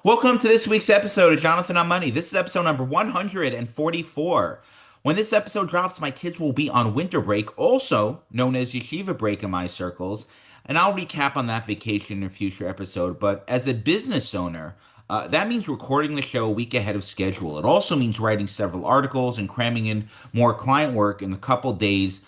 Welcome to this week's episode of Jonathan on Money. This is episode number 144. When this episode drops, my kids will be on winter break, also known as yeshiva break in my circles, and I'll recap on that vacation in a future episode. But as a business owner, that means recording the show a week ahead of schedule. It also means writing several articles and cramming in more client work in the couple days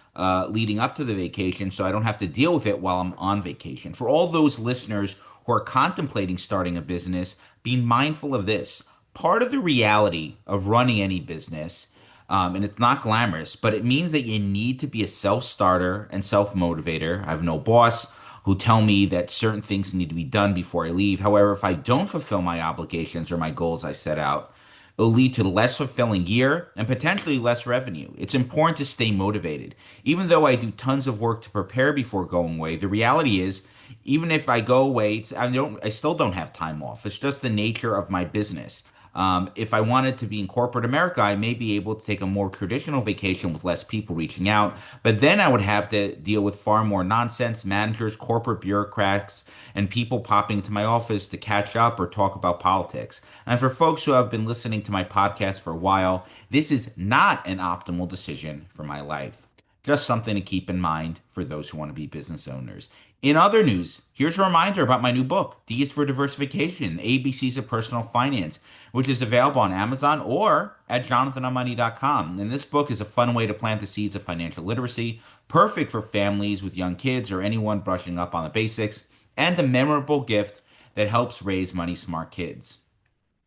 leading up to the vacation so I don't have to deal with it while I'm on vacation. For all those listeners who are contemplating starting a business, being mindful of this. Part of the reality of running any business, and it's not glamorous, but it means that you need to be a self-starter and self-motivator. I have no boss who tell me that certain things need to be done before I leave. However, if I don't fulfill my obligations or my goals I set out, it'll lead to less fulfilling year and potentially less revenue. It's important to stay motivated. Even though I do tons of work to prepare before going away, the reality is even if I go away, I still don't have time off. It's just the nature of my business. If I wanted to be in corporate America, I may be able to take a more traditional vacation with less people reaching out, but then I would have to deal with far more nonsense, managers, corporate bureaucrats, and people popping into my office to catch up or talk about politics. And for folks who have been listening to my podcast for a while, this is not an optimal decision for my life. Just something to keep in mind for those who want to be business owners. In other news, here's a reminder about my new book, D is for Diversification, ABCs of Personal Finance, which is available on Amazon or at jonathanonmoney.com. And this book is a fun way to plant the seeds of financial literacy, perfect for families with young kids or anyone brushing up on the basics, and a memorable gift that helps raise money smart kids.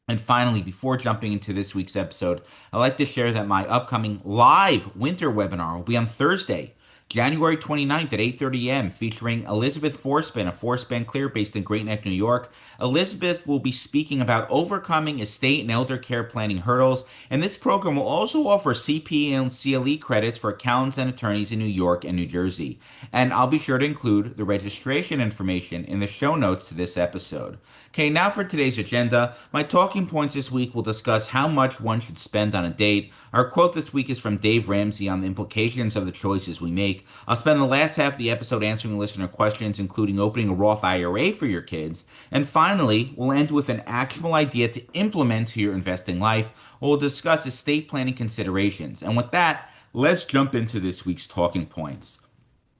And finally, before jumping into this week's episode, I'd like to share that my upcoming live winter webinar will be on Thursday, January 29th at 8:30 a.m., featuring Elizabeth Forspan of Forspan Clear based in Great Neck, New York. Elizabeth will be speaking about overcoming estate and elder care planning hurdles, and this program will also offer CP and CLE credits for accountants and attorneys in New York and New Jersey. And I'll be sure to include the registration information in the show notes to this episode. Okay, now for today's agenda. My talking points this week will discuss how much one should spend on a date. Our quote this week is from Dave Ramsey on the implications of the choices we make. I'll spend the last half of the episode answering listener questions, including opening a Roth IRA for your kids. And finally, we'll end with an actionable idea to implement to your investing life. We'll discuss estate planning considerations. And with that, let's jump into this week's talking points.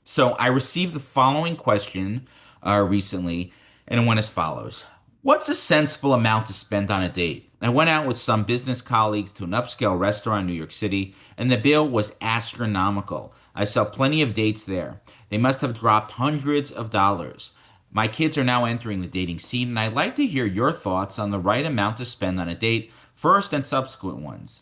So I received the following question recently, and it went as follows. What's a sensible amount to spend on a date? I went out with some business colleagues to an upscale restaurant in New York City, and the bill was astronomical. I saw plenty of dates there. They must have dropped hundreds of dollars. My kids are now entering the dating scene, and I'd like to hear your thoughts on the right amount to spend on a date, first and subsequent ones.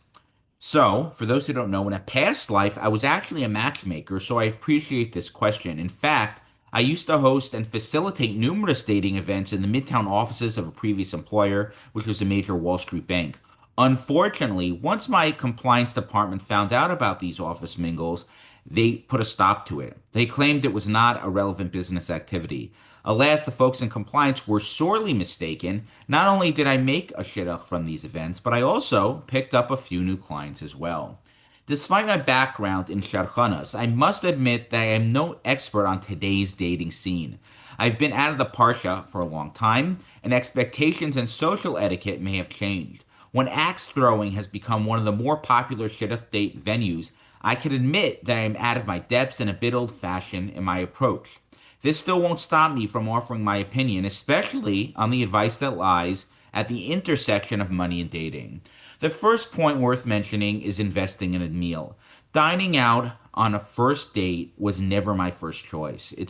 So, for those who don't know, in a past life, I was actually a matchmaker, so I appreciate this question. In fact, I used to host and facilitate numerous dating events in the Midtown offices of a previous employer, which was a major Wall Street bank. Unfortunately, once my compliance department found out about these office mingles, they put a stop to it. They claimed it was not a relevant business activity. Alas, the folks in compliance were sorely mistaken. Not only did I make a shidduch from these events, but I also picked up a few new clients as well. Despite my background in shadchanas, I must admit that I am no expert on today's dating scene. I've been out of the parsha for a long time, and expectations and social etiquette may have changed. When axe throwing has become one of the more popular shidduch date venues, I can admit that I am out of my depths and a bit old-fashioned in my approach. This still won't stop me from offering my opinion, especially on the advice that lies at the intersection of money and dating. The first point worth mentioning is investing in a meal. Dining out on a first date was never my first choice. It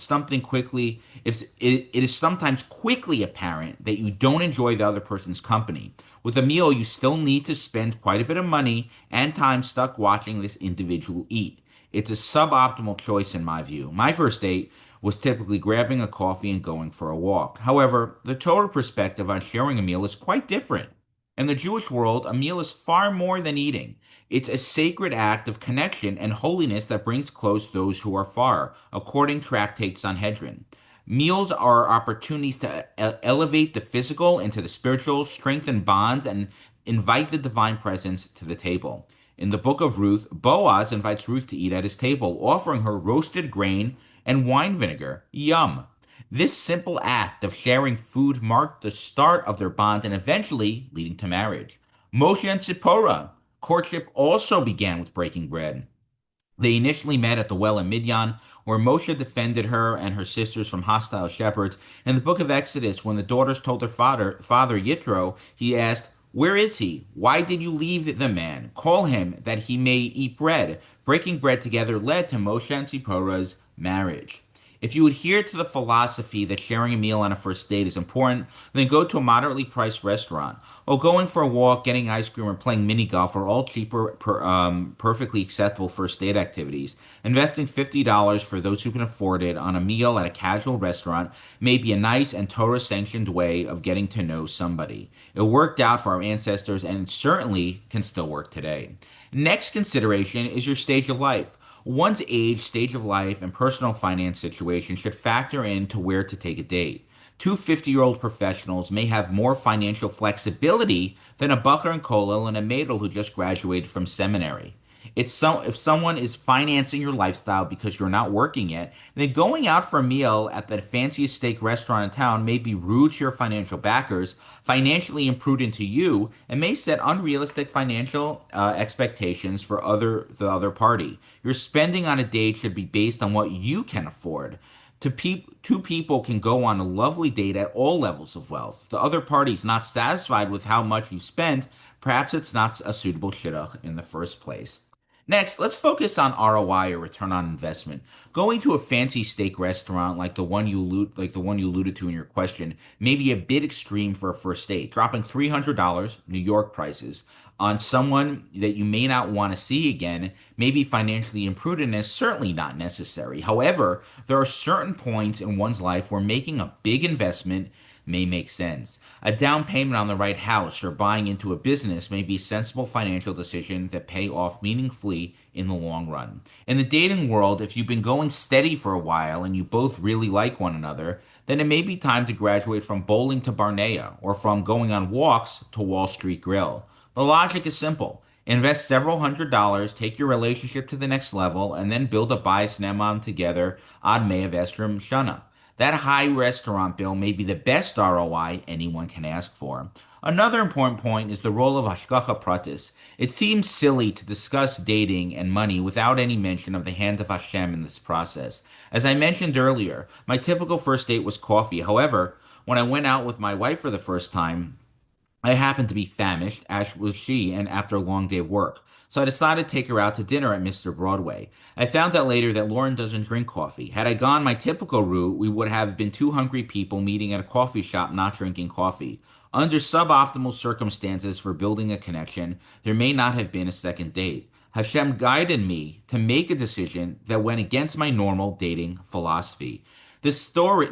is sometimes quickly apparent that you don't enjoy the other person's company. With a meal, you still need to spend quite a bit of money and time stuck watching this individual eat. It's a suboptimal choice in my view. My first date was typically grabbing a coffee and going for a walk. However, the total perspective on sharing a meal is quite different. In the Jewish world, a meal is far more than eating. It's a sacred act of connection and holiness that brings close those who are far, according to tractates on Hedron. Meals are opportunities to elevate the physical into the spiritual, strengthen bonds, and invite the divine presence to the table. In the book of Ruth, Boaz invites Ruth to eat at his table, offering her roasted grain and wine vinegar. Yum. This simple act of sharing food marked the start of their bond and eventually leading to marriage. Moshe and Zipporah. Courtship also began with breaking bread. They initially met at the well in Midian, where Moshe defended her and her sisters from hostile shepherds. In the book of Exodus, when the daughters told their father Yitro, he asked, "Where is he? Why did you leave the man? Call him that he may eat bread." Breaking bread together led to Moshe and Zipporah's marriage. If you adhere to the philosophy that sharing a meal on a first date is important, then go to a moderately priced restaurant. Or going for a walk, getting ice cream, or playing mini golf are all cheaper, perfectly acceptable first date activities. Investing $50 for those who can afford it on a meal at a casual restaurant may be a nice and Torah sanctioned way of getting to know somebody. It worked out for our ancestors and it certainly can still work today. Next consideration is your stage of life. One's age, stage of life, and personal finance situation should factor into where to take a date. Two 50-year-old professionals may have more financial flexibility than a Bucher and Kollel and a Madel who just graduated from seminary. If someone is financing your lifestyle because you're not working yet, then going out for a meal at the fanciest steak restaurant in town may be rude to your financial backers, financially imprudent to you, and may set unrealistic financial expectations for the other party. Your spending on a date should be based on what you can afford. Two people can go on a lovely date at all levels of wealth. If the other party is not satisfied with how much you've spent, perhaps it's not a suitable shidduch in the first place. Next, let's focus on ROI or return on investment. Going to a fancy steak restaurant like the one you alluded to in your question may be a bit extreme for a first date. Dropping $300 New York prices on someone that you may not want to see again may be financially imprudent and is certainly not necessary. However, there are certain points in one's life where making a big investment may make sense. A down payment on the right house or buying into a business may be a sensible financial decision that pay off meaningfully in the long run. In the dating world, if you've been going steady for a while and you both really like one another, then it may be time to graduate from bowling to Barnea or from going on walks to Wall Street Grill. The logic is simple. Invest several $100s, take your relationship to the next level, and then build a bias Neman together ad Me'av Estrim Shana. That high restaurant bill may be the best ROI anyone can ask for. Another important point is the role of hashgacha pratis. It seems silly to discuss dating and money without any mention of the hand of Hashem in this process. As I mentioned earlier, my typical first date was coffee. However, when I went out with my wife for the first time, I happened to be famished, as was she, and after a long day of work. So I decided to take her out to dinner at Mr. Broadway. I found out later that Lauren doesn't drink coffee. Had I gone my typical route, we would have been two hungry people meeting at a coffee shop not drinking coffee. Under suboptimal circumstances for building a connection, there may not have been a second date. Hashem guided me to make a decision that went against my normal dating philosophy. This story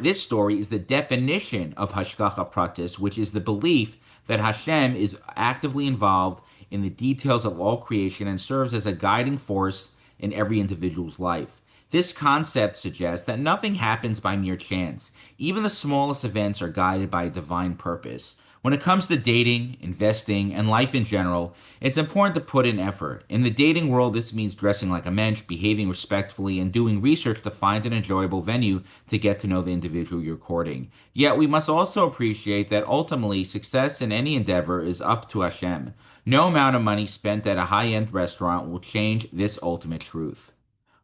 is the definition of hashgacha pratis, which is the belief that Hashem is actively involved in the details of all creation and serves as a guiding force in every individual's life. This concept suggests that nothing happens by mere chance. Even the smallest events are guided by a divine purpose. When it comes to dating, investing, and life in general, it's important to put in effort. In the dating world, this means dressing like a mensch, behaving respectfully, and doing research to find an enjoyable venue to get to know the individual you're courting. Yet, we must also appreciate that ultimately, success in any endeavor is up to Hashem. No amount of money spent at a high-end restaurant will change this ultimate truth.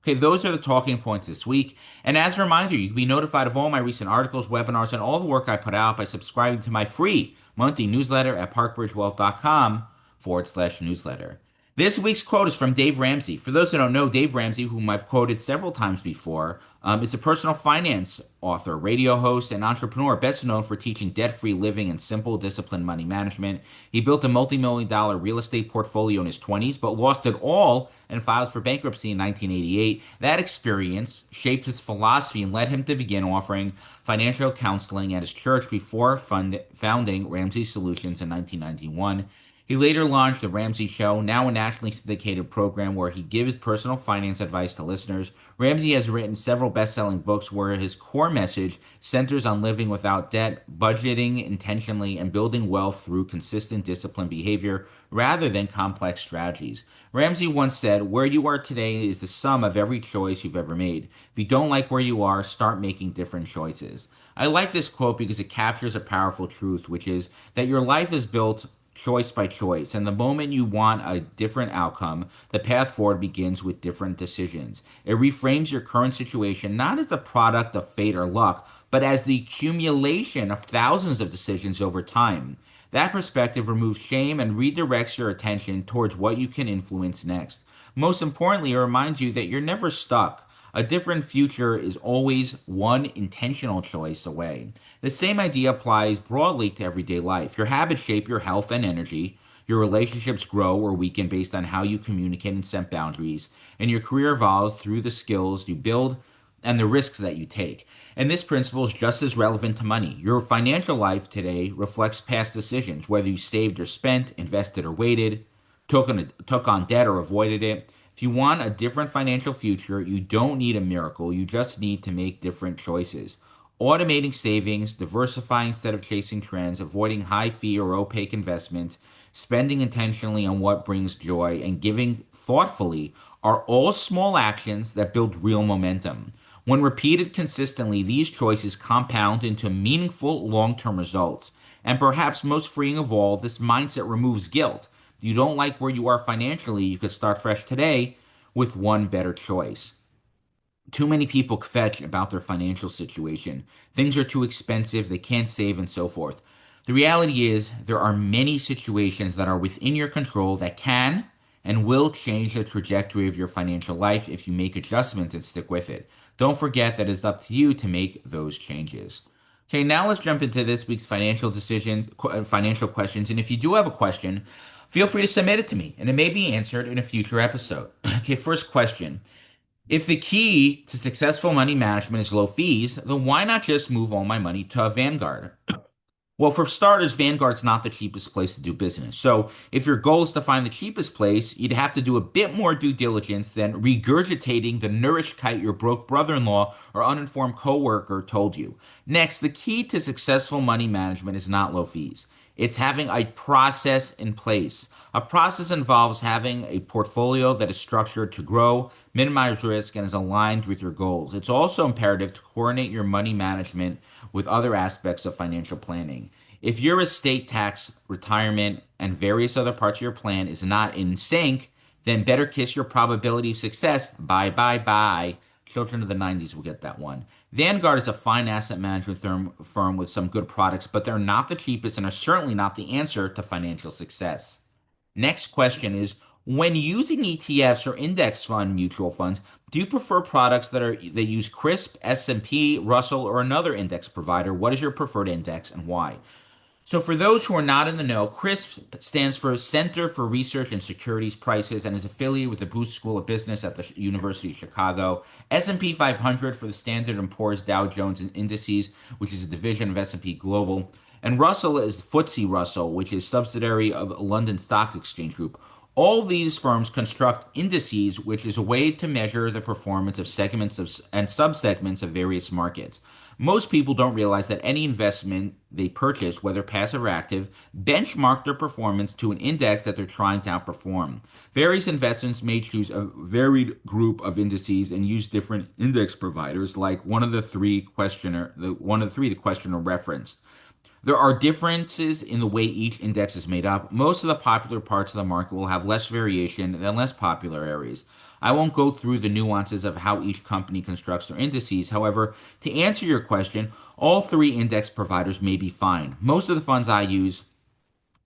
Okay, those are the talking points this week. And as a reminder, you can be notified of all my recent articles, webinars, and all the work I put out by subscribing to my free monthly newsletter at parkbridgewealth.com/newsletter. This week's quote is from Dave Ramsey. For those who don't know, Dave Ramsey, whom I've quoted several times before, is a personal finance author, radio host, and entrepreneur, best known for teaching debt-free living and simple, disciplined money management. He built a multi-million-dollar real estate portfolio in his 20s, but lost it all and filed for bankruptcy in 1988. That experience shaped his philosophy and led him to begin offering financial counseling at his church before founding Ramsey Solutions in 1991. He later launched The Ramsey Show, now a nationally syndicated program where he gives personal finance advice to listeners. Ramsey has written several best selling books where his core message centers on living without debt, budgeting intentionally, and building wealth through consistent disciplined behavior rather than complex strategies. Ramsey once said, "Where you are today is the sum of every choice you've ever made. If you don't like where you are, start making different choices." I like this quote because it captures a powerful truth, which is that your life is built choice by choice. And the moment you want a different outcome, the path forward begins with different decisions. It reframes your current situation not as the product of fate or luck, but as the accumulation of thousands of decisions over time. That perspective removes shame and redirects your attention towards what you can influence next. Most importantly, it reminds you that you're never stuck. A different future is always one intentional choice away. The same idea applies broadly to everyday life. Your habits shape your health and energy. Your relationships grow or weaken based on how you communicate and set boundaries. And your career evolves through the skills you build and the risks that you take. And this principle is just as relevant to money. Your financial life today reflects past decisions, whether you saved or spent, invested or waited, took on debt or avoided it. If you want a different financial future, you don't need a miracle. You just need to make different choices. Automating savings, diversifying instead of chasing trends, avoiding high fee or opaque investments, spending intentionally on what brings joy, and giving thoughtfully are all small actions that build real momentum. When repeated consistently, these choices compound into meaningful long term results. And perhaps most freeing of all, this mindset removes guilt. If you don't like where you are financially, you could start fresh today with one better choice. Too many people fetch about their financial situation. Things are too expensive, they can't save, and so forth. The reality is, there are many situations that are within your control that can and will change the trajectory of your financial life if you make adjustments and stick with it. Don't forget that it's up to you to make those changes. Okay, now let's jump into this week's financial decisions, financial questions. And if you do have a question, feel free to submit it to me, and it may be answered in a future episode. Okay, first question. If the key to successful money management is low fees, then why not just move all my money to a Vanguard? Well, for starters, Vanguard's not the cheapest place to do business. So, if your goal is to find the cheapest place, you'd have to do a bit more due diligence than regurgitating the nourish kite your broke brother-in-law or uninformed coworker told you. Next, the key to successful money management is not low fees. It's having a process in place. A process involves having a portfolio that is structured to grow, minimize risk, and is aligned with your goals. It's also imperative to coordinate your money management with other aspects of financial planning. If your estate tax, retirement, and various other parts of your plan is not in sync, then better kiss your probability of success. Bye, bye, bye. Children of the 90s will get that one. Vanguard is a fine asset management firm with some good products, but they're not the cheapest and are certainly not the answer to financial success. Next question is, when using ETFs or index fund mutual funds, do you prefer products that use CRSP, S&P, Russell, or another index provider? What is your preferred index and why? So for those who are not in the know, CRSP stands for Center for Research and Securities Prices and is affiliated with the Booth School of Business at the University of Chicago. S&P 500 for the Standard & Poor's Dow Jones Indices, which is a division of S&P Global. And Russell is FTSE Russell, which is subsidiary of London Stock Exchange Group. All these firms construct indices, which is a way to measure the performance of segments and subsegments of various markets. Most people don't realize that any investment they purchase, whether passive or active, benchmark their performance to an index that they're trying to outperform. Various investments may choose a varied group of indices and use different index providers, like one of the three the questioner referenced. There are differences in the way each index is made up. Most of the popular parts of the market will have less variation than less popular areas. I won't go through the nuances of how each company constructs their indices. However, to answer your question, all three index providers may be fine. Most of the funds I use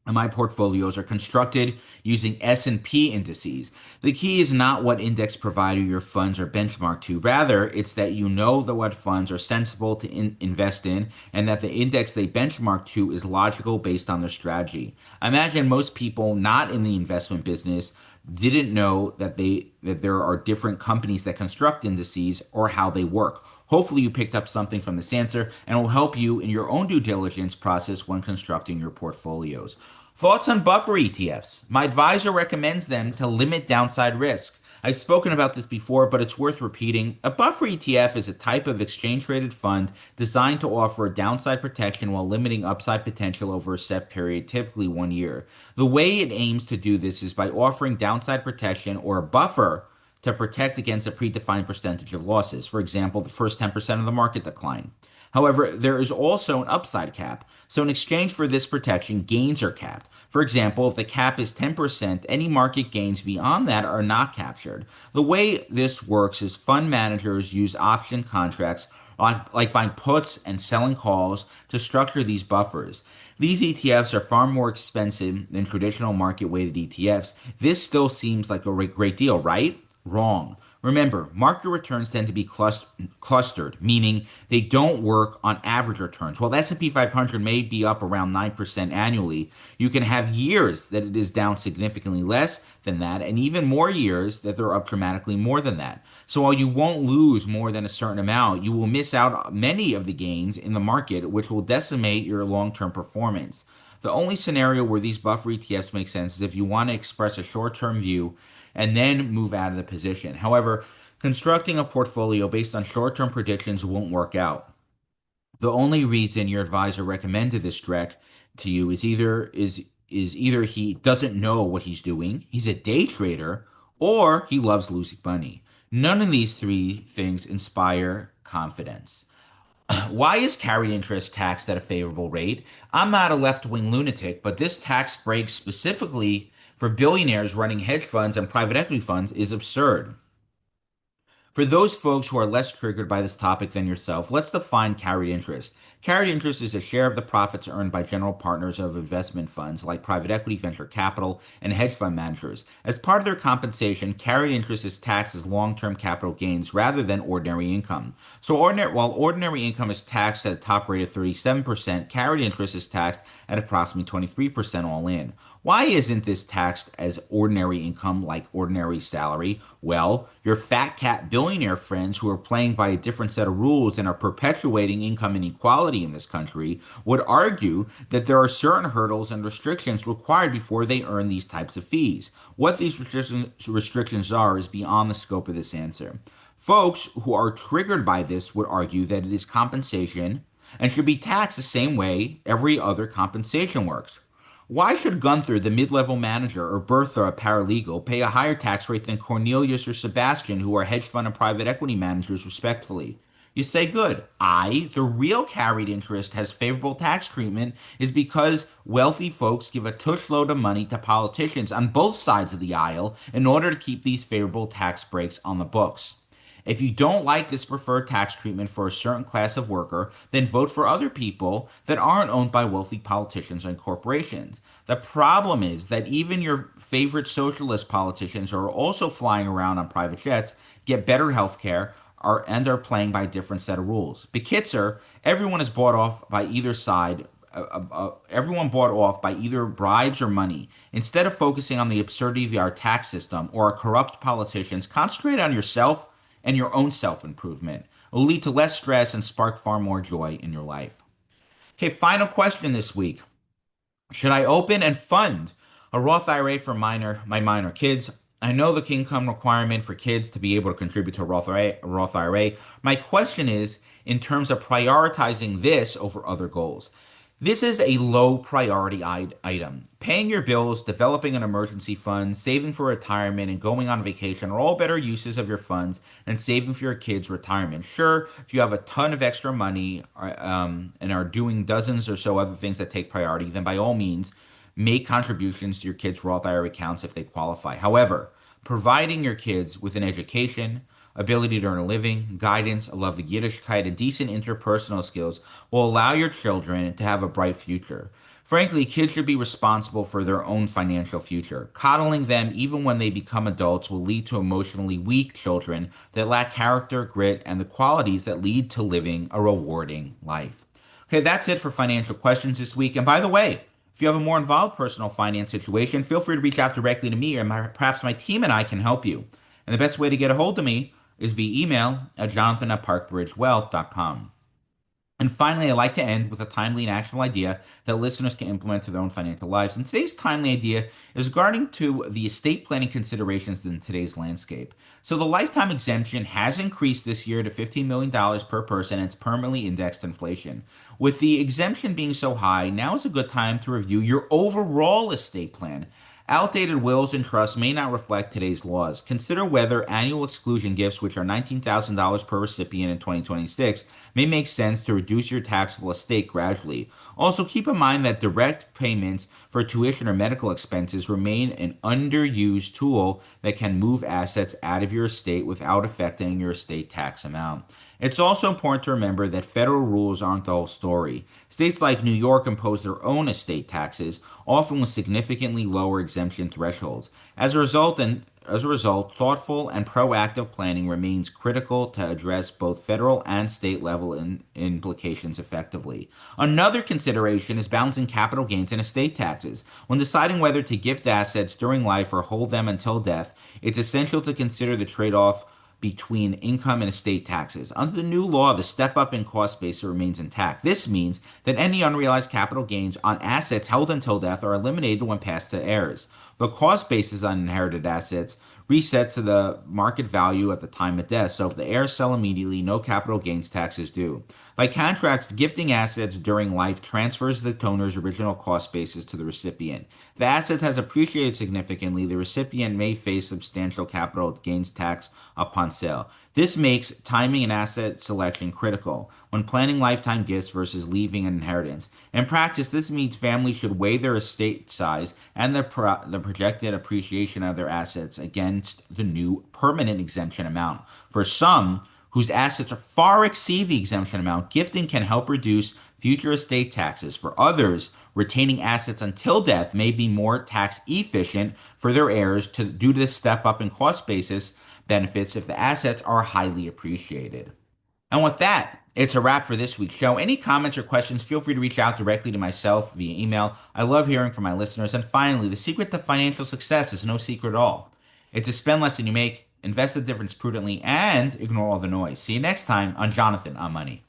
and my portfolios are constructed using S&P indices. The key is not what index provider your funds are benchmarked to. Rather, it's that you know that what funds are sensible to invest in and that the index they benchmark to is logical based on their strategy. I imagine most people not in the investment business didn't know that there are different companies that construct indices or how they work. Hopefully, you picked up something from this answer and will help you in your own due diligence process when constructing your portfolios. Thoughts on buffer ETFs? My advisor recommends them to limit downside risk. I've spoken about this before, but it's worth repeating. A buffer ETF is a type of exchange traded fund designed to offer downside protection while limiting upside potential over a set period, typically 1 year. The way it aims to do this is by offering downside protection or a buffer to protect against a predefined percentage of losses. For example, the first 10% of the market decline. However, there is also an upside cap. So, in exchange for this protection, gains are capped. For example, if the cap is 10%, any market gains beyond that are not captured. The way this works is fund managers use option contracts like buying puts and selling calls to structure these buffers. These ETFs are far more expensive than traditional market weighted ETFs. This still seems like a great deal, right? Wrong. Remember, market returns tend to be clustered, meaning they don't work on average returns. While the S&P 500 may be up around 9% annually, you can have years that it is down significantly less than that, and even more years that they're up dramatically more than that. So while you won't lose more than a certain amount, you will miss out on many of the gains in the market, which will decimate your long-term performance. The only scenario where these buffer ETFs make sense is if you want to express a short-term view and then move out of the position. However, constructing a portfolio based on short-term predictions won't work out. The only reason your advisor recommended this Drek to you is either he doesn't know what he's doing, he's a day trader, or he loves losing money. None of these three things inspire confidence. Why is carried interest taxed at a favorable rate? I'm not a left wing lunatic, but this tax break specifically for billionaires running hedge funds and private equity funds is absurd. For those folks who are less triggered by this topic than yourself, let's define carried interest. Carried interest is a share of the profits earned by general partners of investment funds like private equity, venture capital, and hedge fund managers. As part of their compensation, carried interest is taxed as long-term capital gains rather than ordinary income. So while ordinary income is taxed at a top rate of 37%, carried interest is taxed at approximately 23% all in. Why isn't this taxed as ordinary income like ordinary salary? Well, your fat cat billionaire friends who are playing by a different set of rules and are perpetuating income inequality in this country would argue that there are certain hurdles and restrictions required before they earn these types of fees. What these restrictions are is beyond the scope of this answer. Folks who are triggered by this would argue that it is compensation and should be taxed the same way every other compensation works. Why should Gunther, the mid-level manager, or Bertha, a paralegal, pay a higher tax rate than Cornelius or Sebastian, who are hedge fund and private equity managers, respectively? You say, good. The real carried interest has favorable tax treatment is because wealthy folks give a tush load of money to politicians on both sides of the aisle in order to keep these favorable tax breaks on the books. If you don't like this preferred tax treatment for a certain class of worker, then vote for other people that aren't owned by wealthy politicians and corporations. The problem is that even your favorite socialist politicians are also flying around on private jets, get better health care, and are playing by a different set of rules. Bekitzer, everyone is bought off by either side. Everyone bought off by either bribes or money. Instead of focusing on the absurdity of our tax system or our corrupt politicians, concentrate on yourself and your own self-improvement. It will lead to less stress and spark far more joy in your life. Okay, final question this week. Should I open and fund a Roth IRA for my minor kids? I know the income requirement for kids to be able to contribute to a Roth IRA. My question is, in terms of prioritizing this over other goals. This is a low priority item. Paying your bills, developing an emergency fund, saving for retirement, and going on vacation are all better uses of your funds than saving for your kids' retirement. Sure, if you have a ton of extra money and are doing dozens or so other things that take priority, then by all means, make contributions to your kids' Roth IRA accounts if they qualify. However, providing your kids with an education, ability to earn a living, guidance, a love of Yiddishkeit, and decent interpersonal skills will allow your children to have a bright future. Frankly, kids should be responsible for their own financial future. Coddling them, even when they become adults, will lead to emotionally weak children that lack character, grit, and the qualities that lead to living a rewarding life. Okay, that's it for financial questions this week. And by the way, if you have a more involved personal finance situation, feel free to reach out directly to me, or perhaps my team and I can help you. And the best way to get a hold of me is via email at jonathan@parkbridgewealth.com. And finally, I like to end with a timely and actionable idea that listeners can implement to their own financial lives. And today's timely idea is regarding to the estate planning considerations in today's landscape. So the lifetime exemption has increased this year to $15 million per person, and it's permanently indexed to inflation. With the exemption being so high, now is a good time to review your overall estate plan. Outdated wills and trusts may not reflect today's laws. Consider whether annual exclusion gifts, which are $19,000 per recipient in 2026, may make sense to reduce your taxable estate gradually. Also, keep in mind that direct payments for tuition or medical expenses remain an underused tool that can move assets out of your estate without affecting your estate tax amount. It's also important to remember that federal rules aren't the whole story. States like New York impose their own estate taxes, often with significantly lower exemption thresholds. As a result, thoughtful and proactive planning remains critical to address both federal and state level implications effectively. Another consideration is balancing capital gains and estate taxes. When deciding whether to gift assets during life or hold them until death, it's essential to consider the trade off between income and estate taxes. Under the new law, the step up in cost basis remains intact. This means that any unrealized capital gains on assets held until death are eliminated when passed to heirs. The cost basis on inherited assets resets to the market value at the time of death, so if the heirs sell immediately, no capital gains tax is due. By contrast, gifting assets during life transfers the donor's original cost basis to the recipient. If the asset has appreciated significantly, the recipient may face substantial capital gains tax upon sale. This makes timing and asset selection critical when planning lifetime gifts versus leaving an inheritance. In practice, this means families should weigh their estate size and the projected appreciation of their assets against the new permanent exemption amount. For some, whose assets far exceed the exemption amount, gifting can help reduce future estate taxes. For others, retaining assets until death may be more tax efficient for their heirs due to the step up in cost basis benefits if the assets are highly appreciated. And with that, it's a wrap for this week's show. Any comments or questions, feel free to reach out directly to myself via email. I love hearing from my listeners. And finally, the secret to financial success is no secret at all. It's to spend less than you make, invest the difference prudently, and ignore all the noise. See you next time on Jonathan on Money.